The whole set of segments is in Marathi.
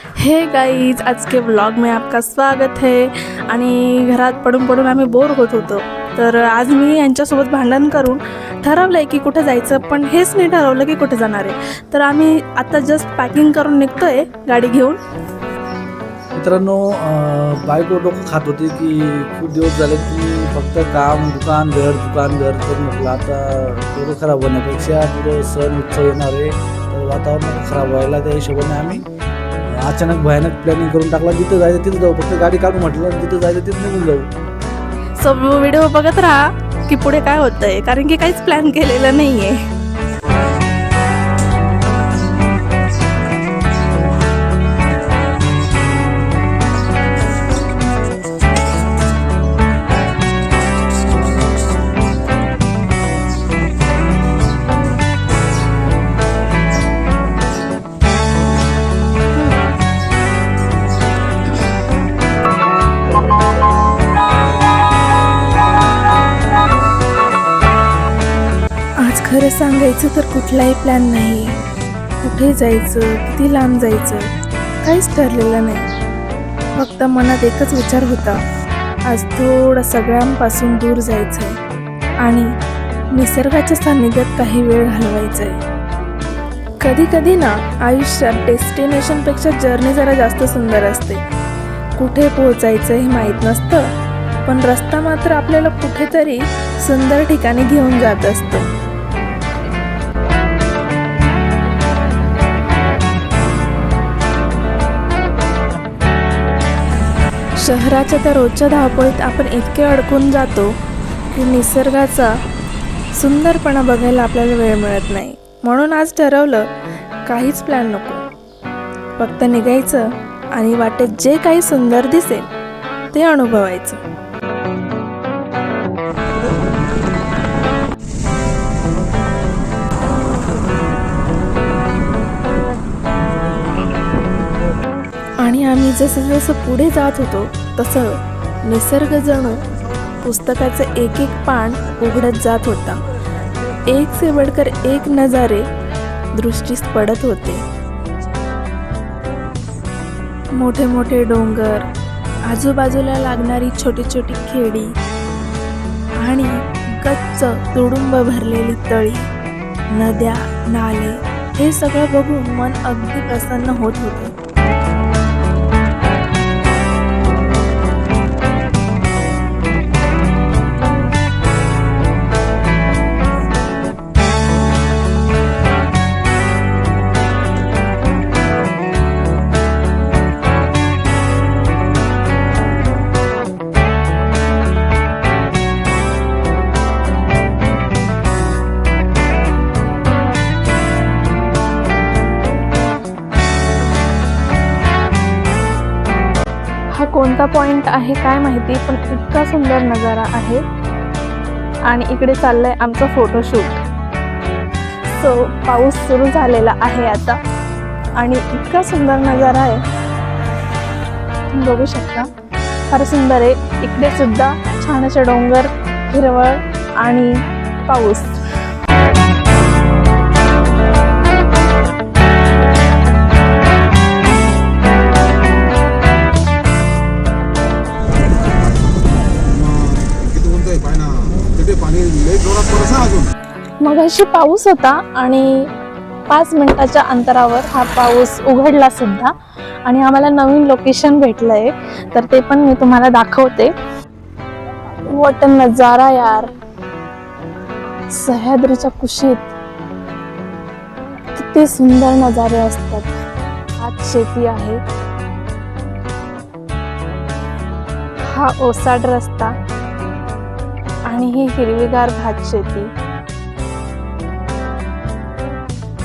हे गाइज, आज के व्लॉग में आपका स्वागत है। आणि घरात पडून पडून आम्ही बोर होत होतो, तर आज मी यांच्यासोबत भांडण करून ठरवलं आहे की कुठे जायचं, पण हेच नाही ठरवलं की कुठे जाणार आहे। तर आम्ही आता जस्ट पॅकिंग करून निघतोय गाडी घेऊन। मित्रांनो, बायको डोकं खात होती की खूप दिवस झाले की फक्त काम दुकान घर तर म्हटलं आता डोकं खराब होण्यापेक्षा पुढे सण उत्सव येणार आहे, तर वातावरण खराब व्हायला त्या हिशोबाने आम्ही अचानक भयानक प्लॅनिंग करून टाकला। जिथं जायचं तिथं जाऊ, फक्त गाडी काढू म्हटलं, जिथं जायचं तिथं निघून जाऊ। सो व्हिडिओ बघत राहा की पुढे काय होतंय, कारण की काहीच प्लॅन केलेलं नाही आहे। खरं सांगायचं तर कुठलाही प्लॅन नाही आहे। कुठे जायचं, किती लांब जायचं, काहीच ठरलेलं नाही। फक्त मनात एकच विचार होता, आज थोडं सगळ्यांपासून दूर जायचं आहे आणि निसर्गाच्या सान्निध्यात काही वेळ घालवायचा आहे। कधी कधी ना आयुष्यात डेस्टिनेशनपेक्षा जर्नी जरा जास्त सुंदर असते। कुठे पोहोचायचं हे माहीत नसतं, पण रस्ता मात्र आपल्याला कुठेतरी सुंदर ठिकाणी घेऊन जात असतो। शहराच्या त्या रोजच्या धावपळीत आपण इतके अडकून जातो की निसर्गाचा सुंदरपणा बघायला आपल्याला वेळ मिळत नाही। म्हणून आज ठरवलं, काहीच प्लॅन नको, फक्त निघायचं आणि वाटेत जे काही सुंदर दिसेल ते अनुभवायचं। आणि आम्ही जसं जसं पुढे जात होतो तसं निसर्ग जणू पुस्तकाचं एक एक पान उघडत जात होता। एक से बढ़कर एक नजारे दृष्टीस पडत होते। मोठे मोठे डोंगर, आजूबाजूला लागणारी छोटी छोटी खेडी आणि गच्च तुडुंब भरलेली तळी, नद्या, नाले, हे सगळं बघून मन अगदी प्रसन्न होत होते। हा कोणता पॉइंट आहे काय माहिती, पण इतका सुंदर नजारा आहे। आणि इकडे चाललंय आमचं फोटोशूट। सो पाऊस सुरू झालेला आहे आता आणि इतका सुंदर नजारा आहे, तुम्ही बघू शकता, फार सुंदर आहे। इकडे सुद्धा छान असे डोंगर, हिरवळ आणि पाऊस। मगाशी पाऊस होता आणि 5 मिनिटाच्या अंतरावर हा पाऊस उघडला सुद्धा, आणि आम्हाला नवीन लोकेशन भेटलंय, तर ते पण मी तुम्हाला दाखवते। व्हॉट अ नजारा यार, सह्याद्रीच्या कुशीत किती सुंदर नजारे असतात। आज शेती आहे, हा ओसाड रस्ता आणि ही हिरवीगार भात शेती।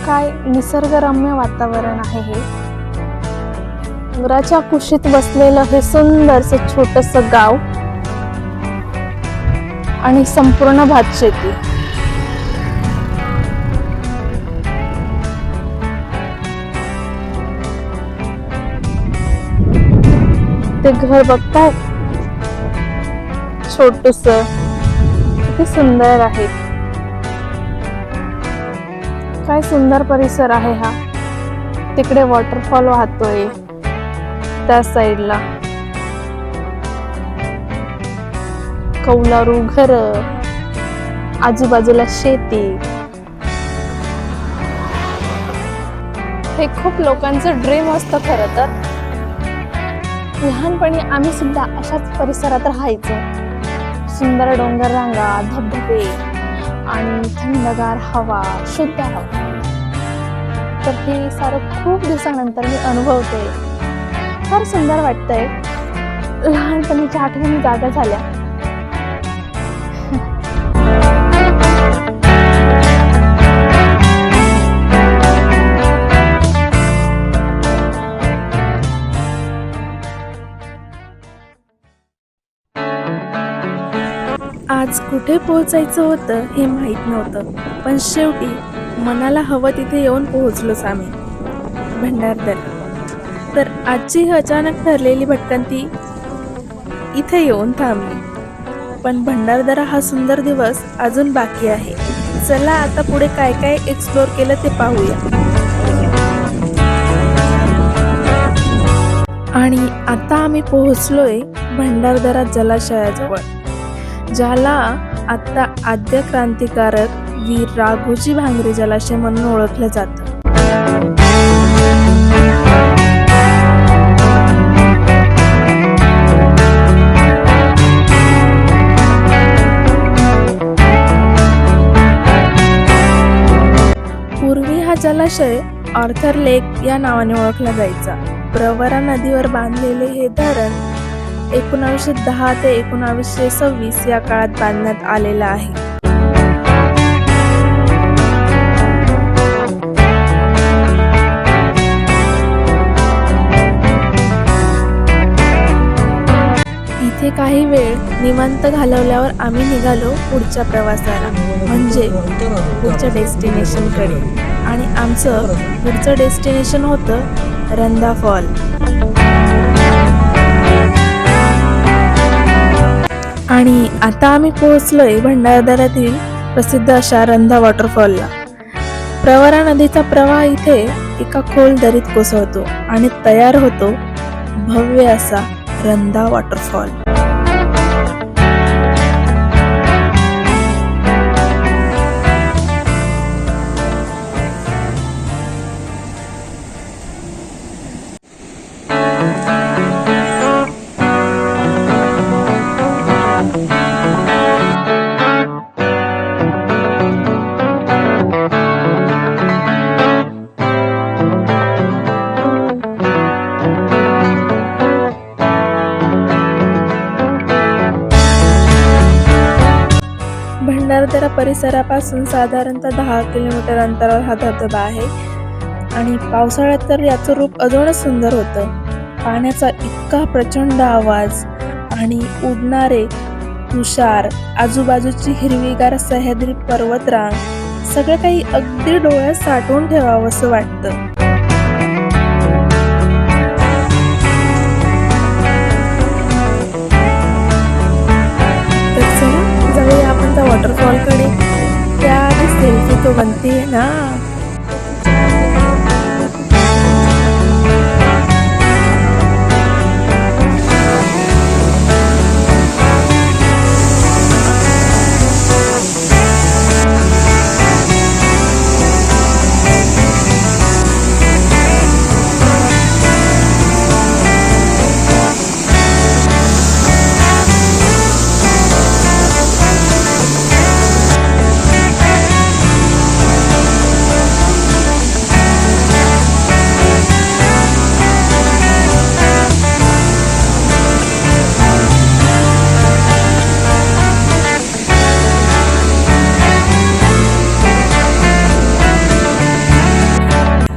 काय निसर्गरम्य वातावरण आहे हे। डोंगराच्या कुशीत बसलेलं हे सुंदरसं छोटंसं गाव आणि संपूर्ण भात शेती। ते घर बघताय, छोटूसं, किती सुंदर आहे। काय सुंदर परिसर आहे हा। तिकडे वॉटरफॉल वाहतोय, त्या साईडला कौलारू घर, आजूबाजूला शेती. हे खूप लोकांचं ड्रीम असतं खरं तर. लहानपणी आम्ही सुद्धा अशाच परिसरात राहायचो. सुंदर डोंगर रांगा, धबधबे आणि थंडगार हवा, शुद्ध हवा. तर हे सारं खूप दिवसानंतर मी अनुभवते. फार सुंदर वाटतंय. लहानपणीच्या आठवणी जागा झाल्या. आज कुठे पोहोचायचं होतं हे माहीत नव्हतं, पण शेवटी मनाला हवं तिथे येऊन पोहोचलोच आम्ही, भंडारदरा. तर आजची ही अचानक ठरलेली भटकंती इथे येऊन थांबली. पण भंडारदरा हा सुंदर दिवस अजून बाकी आहे. चला आता पुढे काय काय एक्सप्लोर केलं ते पाहूया. आणि आता आम्ही पोहोचलोय भंडारदरा जलाशयाजवळ, ज्याला आता आद्य क्रांतिकारक वीर राघोजी भांगरे जलाशय म्हणून ओळखलं जातं. पूर्वी हा जलाशय आर्थर लेक या नावाने ओळखला जायचा. प्रवरा नदीवर बांधलेले हे धरण 1910 ते 1926 या काळात बांधण्यात आलेलं आहे. इथे काही वेळ निवांत घालवल्यावर आम्ही निघालो पुढच्या प्रवासाला, म्हणजे पुढच्या डेस्टिनेशनकडे. आणि आमचं पुढचं डेस्टिनेशन होतं रंधा फॉल. आणि आता आम्ही पोहोचलोय भंडारदऱ्यातील प्रसिद्ध अशा रंधा वॉटरफॉलला. प्रवरा नदीचा प्रवाह इथे एका खोल दरीत कोसळतो आणि तयार होतो भव्य असा रंधा वॉटरफॉल. भंडारदरा परिसरापासून साधारणतः 10 किलोमीटर अंतरावर हा धबधबा आहे. आणि पावसाळ्यात तर याचं रूप अजूनच सुंदर होतं. पाण्याचा इतका प्रचंड आवाज आणि उडणारे तुषार, आजूबाजूची हिरवीगार सह्याद्री पर्वतरांग, सगळं काही अगदी डोळ्यात साठवून ठेवावं असं वाटतं. आपण त्या वॉटरफॉल कडे. त्याआधी सेल्फी तो बनते ना.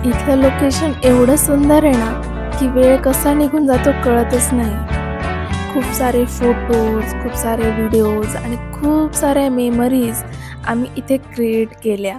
इथलं लोकेशन एवढं सुंदर आहे ना की वेळ कसा निघून जातो कळतच नाही. खूप सारे फोटोज, खूप सारे व्हिडिओज आणि खूप साऱ्या मेमरीज आम्ही इथे क्रिएट केल्या.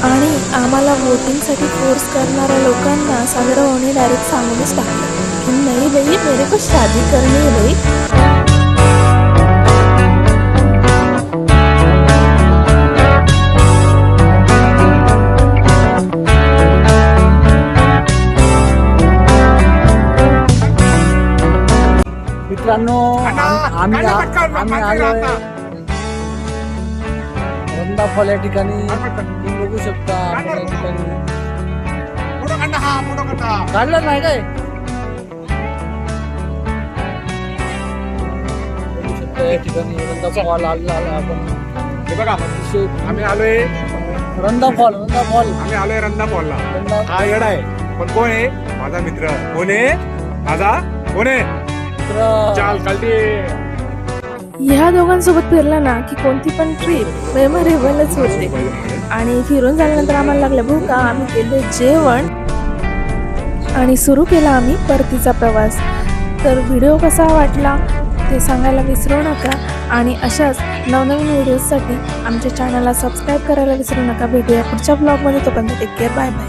आणि आम्हाला वोटिंगसाठी फोर्स करणाऱ्या लोकांना सागरभाऊने डायरेक्ट सांगूनच टाकलं कि नहीं भाई मेरे को शादी करनी है भाई। मित्रांनो आम्ही आलोय रंदा फॉल या ठिकाणी तुम्ही बघू शकता आपण या ठिकाणी काढलं नाही काय बघू शकता या ठिकाणी रंदा फॉल आला आपण हे बघा अतिशय आम्ही आलोय रंदा फॉल आम्ही आलोय रंदा पॉलला. हा येडा आहे पण कोण आहे माझा मित्र कोण आहे माझा कोण आहे चाल कळते. ह्या दोघांसोबत फिरला ना की कोणती पण ट्रिप मेमोरेबलच होते. आणि फिरून झाल्यानंतर आम्हाला लागलं भूक. आम्ही केले जेवण आणि सुरू केला आम्ही परतीचा प्रवास. तर व्हिडिओ कसा वाटला ते सांगायला विसरू नका आणि अशाच नवनवीन व्हिडिओजसाठी आमच्या चॅनलला सबस्क्राईब करायला विसरू नका. भेटूया पुढच्या ब्लॉगमध्ये. तोपर्यंत टेक केअर. Bye bye.